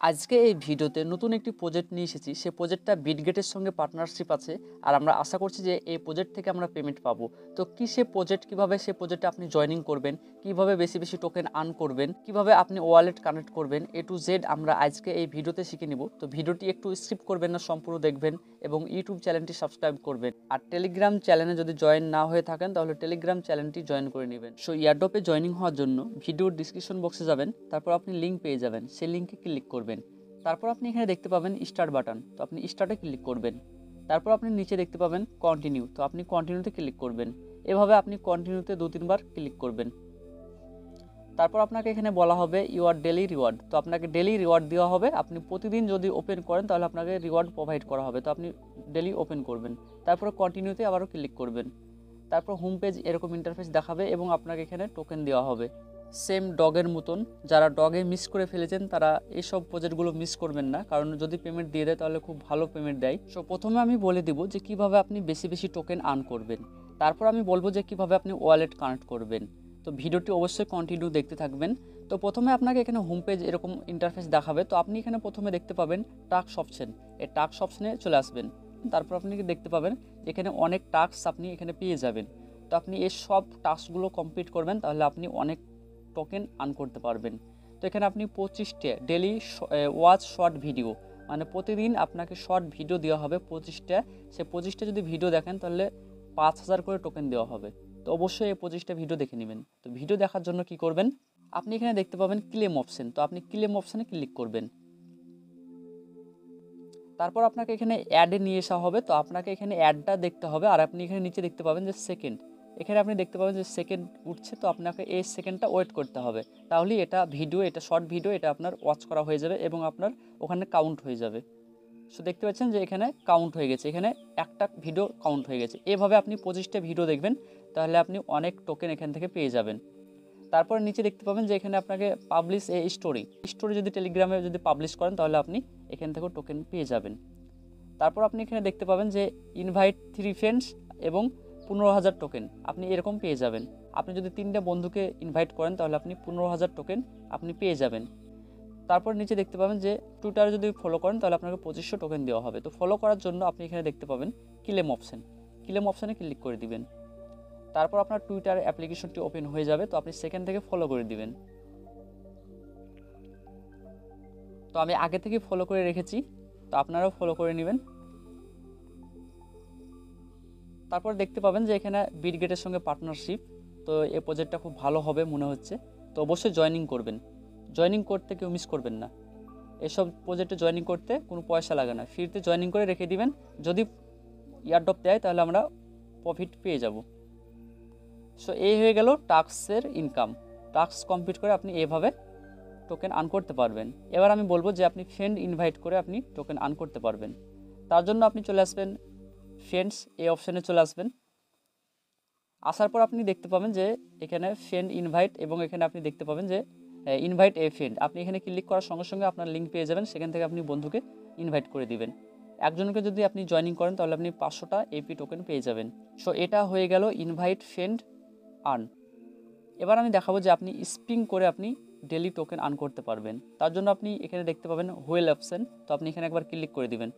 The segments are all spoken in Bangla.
আজকে এই ভিডিওতে নতুন একটি প্রজেক্ট নিয়ে এসেছি। সেই প্রজেক্টটা বিটগেটের সঙ্গে পার্টনারশিপ আছে, আর আমরা আশা করছি যে এই প্রজেক্ট থেকে আমরা পেমেন্ট পাবো। তো কি সে প্রজেক্ট, কিভাবে সে প্রজেক্টে আপনি জয়েনিং করবেন, কিভাবে বেশি বেশি টোকেন আর্ন করবেন, কিভাবে আপনি ওয়ালেট কানেক্ট করবেন, এ টু জেড আমরা আজকে এই ভিডিওতে শিখে নিব। তো ভিডিওটি একটু স্কিপ করবেন না, সম্পূর্ণ দেখবেন এবং ইউটিউব চ্যানেলটি সাবস্ক্রাইব করবেন। আর টেলিগ্রাম চ্যানেলে যদি জয়েন না হয়ে থাকেন তাহলে টেলিগ্রাম চ্যানেলটি জয়েন করে নেবেন। সো এয়ারড্রপে জয়েনিং হওয়ার জন্য ভিডিওর ডিসক্রিপশন বক্সে যাবেন, তারপর আপনি লিঙ্ক পেয়ে যাবেন, সেই লিঙ্কে ক্লিক করবেন। তারপর আপনি এখানে দেখতে পাবেন স্টার্ট বাটন, তো আপনি স্টার্টে ক্লিক করবেন। তারপর আপনি নিচে দেখতে পাবেন কন্টিনিউ, তো আপনি কন্টিনিউতে ক্লিক করবেন। এভাবে আপনি কন্টিনিউতে 2-3 বার ক্লিক করবেন। তারপর আপনাকে এখানে বলা হবে ইউর ডেলি রিওয়ার্ড, তো আপনাকে ডেলি রিওয়ার্ড দেওয়া হবে। আপনি প্রতিদিন যদি ওপেন করেন তাহলে আপনাকে রিওয়ার্ড প্রোভাইড করা হবে, তো আপনি ডেলি ওপেন করবেন। তারপরে কন্টিনিউতে আবারও ক্লিক করবেন। তারপর হোম পেজ এরকম ইন্টারফেস দেখাবে এবং আপনাকে এখানে টোকেন দেওয়া হবে সেম ডগের মতন। যারা ডগে মিস করে ফেলেছেন তারা এইসব প্রজেক্টগুলো মিস করবেন না, কারণ যদি পেমেন্ট দিয়ে দেয় তাহলে খুব ভালো পেমেন্ট দেয়। সো প্রথমে আমি বলে দিব যে কিভাবে আপনি বেশি বেশি টোকেন আর্ন করবেন, তারপর আমি বলবো যে কিভাবে আপনি ওয়ালেট কানেক্ট করবেন। তো ভিডিওটি অবশ্যই কন্টিনিউ দেখতে থাকবেন। তো প্রথমে আপনাকে এখানে হোম পেজ এরকম ইন্টারফেস দেখাবে, তো আপনি এখানে প্রথমে দেখতে পাবেন টাস্ক অপশন, এই টাস্ক অপশনে চলে আসবেন। তারপর আপনি দেখতে পাবেন এখানে অনেক টাস্ক আপনি এখানে পেয়ে যাবেন। তো আপনি এই সব টাস্কগুলো কমপ্লিট করবেন, তাহলে আপনি অনেক টোকেন আর্ন করতে পারবেন। তো এখানে আপনি 25টা ডেলি ওয়াচ শর্ট ভিডিও, মানে প্রতিদিন আপনাকে শর্ট ভিডিও দেওয়া হবে 25টা। সে 25টা যদি ভিডিও দেখেন তাহলে 5000 করে টোকেন দেওয়া হবে। তো অবশ্যই এই 25টা ভিডিও দেখে নেবেন। তো ভিডিও দেখার জন্য কি করবেন, আপনি এখানে দেখতে পাবেন ক্লেম অপশন, তো আপনি ক্লেম অপশানে ক্লিক করবেন। তারপর আপনাকে এখানে অ্যাডে নিয়ে আসা হবে, তো আপনাকে এখানে অ্যাডটা দেখতে হবে। আর আপনি এখানে নিচে দেখতে পাবেন যে সেকেন্ড, এখানে আপনি দেখতে পাবেন যে সেকেন্ড উঠছে, তো আপনাকে এই সেকেন্ডটা ওয়েট করতে হবে। তাহলেই এটা ভিডিও, এটা শর্ট ভিডিও, এটা আপনার ওয়াচ করা হয়ে যাবে এবং আপনার ওখানে কাউন্ট হয়ে যাবে। সো দেখতে পাচ্ছেন যে এখানে কাউন্ট হয়ে গেছে, এখানে একটা ভিডিও কাউন্ট হয়ে গেছে। এভাবে আপনি 25টা ভিডিও দেখবেন, তাহলে আপনি অনেক টোকেন এখান থেকে পেয়ে যাবেন। তারপর নিচে দেখতে পাবেন যে এখানে আপনাকে পাবলিশ এ স্টোরি, স্টোরি যদি টেলিগ্রামে যদি পাবলিশ করেন তাহলে আপনি এখান থেকেও টোকেন পেয়ে যাবেন। তারপর আপনি এখানে দেখতে পাবেন যে ইনভাইট 3 ফ্রেন্ডস এবং 15,000 টোকেন আপনি এরকম পেয়ে যাবেন। আপনি যদি 3টে বন্ধুকে ইনভাইট করেন তাহলে আপনি 15,000 টোকেন আপনি পেয়ে যাবেন। তারপর নিচে দেখতে পাবেন যে টুইটারে যদি ফলো করেন তাহলে আপনাকে 2500 টোকেন দেওয়া হবে। তো ফলো করার জন্য আপনি এখানে দেখতে পাবেন ক্লেম অপশন, ক্লেম অপশানে ক্লিক করে দিবেন। তারপর আপনার টুইটার অ্যাপ্লিকেশনটি ওপেন হয়ে যাবে, তো আপনি সেখান থেকে ফলো করে দিবেন। তো আমি আগে থেকে ফলো করে রেখেছি, তো আপনারাও ফলো করে নেবেন। তারপর দেখতে পাবেন যে এখানে বিটগেটের সঙ্গে পার্টনারশিপ, তো এই প্রজেক্টটা খুব ভালো হবে মনে হচ্ছে। তো অবশ্যই জয়েনিং করবেন, জয়েনিং করতে কেউ মিস করবেন না। এসব প্রজেক্টে জয়েনিং করতে কোনো পয়সা লাগে না, ফ্রিতে জয়েনিং করে রেখে দিবেন। যদি ইয়ারড্রপ দেয় তাহলে আমরা প্রফিট পেয়ে যাব। সো এই হয়ে গেল টাস্কের ইনকাম। টাস্ক কমপ্লিট করে আপনি এভাবে টোকেন আর্ন করতে পারবেন। এবার আমি বলবো যে আপনি ফ্রেন্ড ইনভাইট করে আপনি টোকেন আর্ন করতে পারবেন। তার জন্য আপনি চলে আসবেন ফ্রেন্ডস, এই অপশানে চলে আসবেন। আসার পর আপনি দেখতে পাবেন যে এখানে ফ্রেন্ড ইনভাইট এবং এখানে আপনি দেখতে পাবেন যে ইনভাইট এ ফ্রেন্ড। আপনি এখানে ক্লিক করার সঙ্গে সঙ্গে আপনার লিঙ্ক পেয়ে যাবেন, সেখান থেকে আপনি বন্ধুকে ইনভাইট করে দিবেন। একজনকে যদি আপনি জয়েনিং করেন তাহলে আপনি 500টা এপি টোকেন পেয়ে যাবেন। সো এটা হয়ে গেল ইনভাইট ফ্রেন্ড আর্ন। এবার আমি দেখাবো যে আপনি স্পিং করে আপনি ডেলি টোকেন আর্ন করতে পারবেন। তার জন্য আপনি এখানে দেখতে পাবেন হুয়েল অপশন, তো আপনি এখানে একবার ক্লিক করে দিবেন।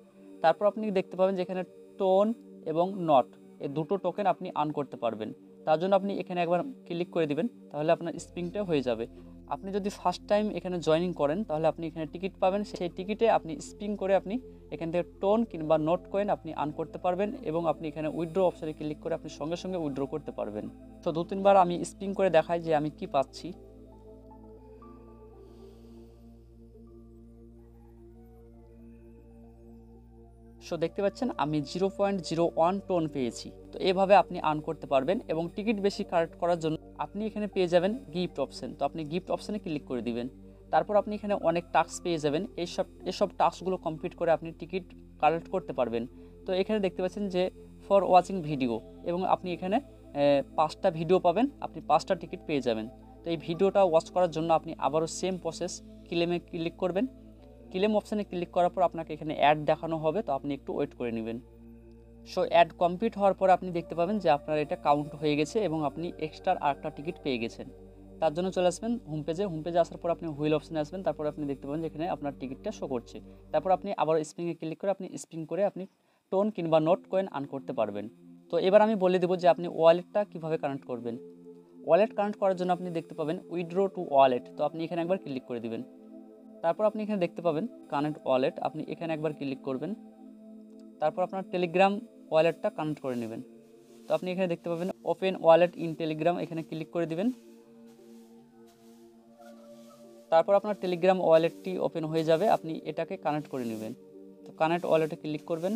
তারপর আপনি দেখতে পাবেন যে এখানে টোন এবং নট, এই দুটো টোকেন আপনি আর্ন করতে পারবেন। তার জন্য আপনি এখানে একবার ক্লিক করে দিবেন, তাহলে আপনার স্পিংটা হয়ে যাবে। আপনি যদি ফার্স্ট টাইম এখানে জয়েনিং করেন তাহলে আপনি এখানে টিকিট পাবেন, সেই টিকিটে আপনি স্পিং করে আপনি এখান থেকে টোন কিংবা নোট কয়েন আপনি আর্ন করতে পারবেন এবং আপনি এখানে উইথড্র অপশানে ক্লিক করে আপনি সঙ্গে সঙ্গে উইথড্র করতে পারবেন। তো 2-3 বার আমি স্পিং করে দেখাই যে আমি কি পাচ্ছি। সো দেখতে পাচ্ছেন আমি 0.01 টোন পেয়েছি। তো এভাবে আপনি আর্ন করতে পারবেন এবং টিকিট বেশি কালেক্ট করার জন্য আপনি এখানে পেয়ে যাবেন গিফট অপশন, তো আপনি গিফট অপশানে ক্লিক করে দিবেন। তারপর আপনি এখানে অনেক টাস্ক পেয়ে যাবেন, এসব টাস্কগুলো কমপ্লিট করে আপনি টিকিট কালেক্ট করতে পারবেন। তো এখানে দেখতে পাচ্ছেন যে ফর ওয়াচিং ভিডিও, এবং আপনি এখানে 5টা ভিডিও পাবেন, আপনি 5টা টিকিট পেয়ে যাবেন। তো এই ভিডিওটা ওয়াচ করার জন্য আপনি আবারও সেম প্রসেস ক্লেমে ক্লিক করবেন। ক্লেম অপশানে ক্লিক করার পর আপনাকে এখানে অ্যাড দেখানো হবে, তো আপনি একটু ওয়েট করে নেবেন। সো অ্যাড কমপ্লিট হওয়ার পর আপনি দেখতে পাবেন যে আপনার এটা কাউন্ট হয়ে গেছে এবং আপনি এক্সট্রা আরেকটা টিকিট পেয়ে গেছেন। তার জন্য চলে আসবেন হোম পেজে আসার পর আপনি হুইল অপশানে আসবেন, তারপর আপনি দেখতে পাবেন যেখানে আপনার টিকিটটা শো করছে। তারপর আপনি আবার স্প্রিংয়ে ক্লিক করে আপনি স্প্রিং করে আপনি টোন কিংবা নোট কয়েন আর্ন করতে পারবেন। তো এবার আমি বলে দেবো যে আপনি ওয়ালেটটা কীভাবে কানেক্ট করবেন। ওয়ালেট কানেক্ট করার জন্য আপনি দেখতে পাবেন উইথড্র টু ওয়ালেট, তো আপনি এখানে একবার ক্লিক করে দিবেন। তারপর আপনি এখানে দেখতে পাবেন কানেক্ট ওয়ালেট, আপনি এখানে একবার ক্লিক করবেন। তারপর আপনার টেলিগ্রাম ওয়ালেটটা কানেক্ট করে নেবেন। তো আপনি এখানে দেখতে পাবেন ওপেন ওয়ালেট ইন টেলিগ্রাম, এখানে ক্লিক করে দিবেন। তারপর আপনার টেলিগ্রাম ওয়ালেটটি ওপেন হয়ে যাবে, আপনি এটাকে কানেক্ট করে নেবেন। তো কানেক্ট ওয়ালেটে ক্লিক করবেন,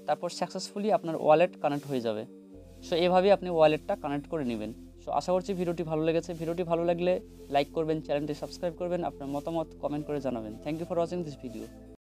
তারপর সাকসেসফুলি আপনার ওয়ালেট কানেক্ট হয়ে যাবে। সো এভাবেই আপনি ওয়ালেটটা কানেক্ট করে নেবেন। সো আশা করছি ভিডিওটি ভালো লেগেছে। ভিডিওটি ভালো লাগলে লাইক করবেন, চ্যানেলটি সাবস্ক্রাইব করবেন, আপনার মতামত কমেন্ট করে জানাবেন। Thank you for watching this video.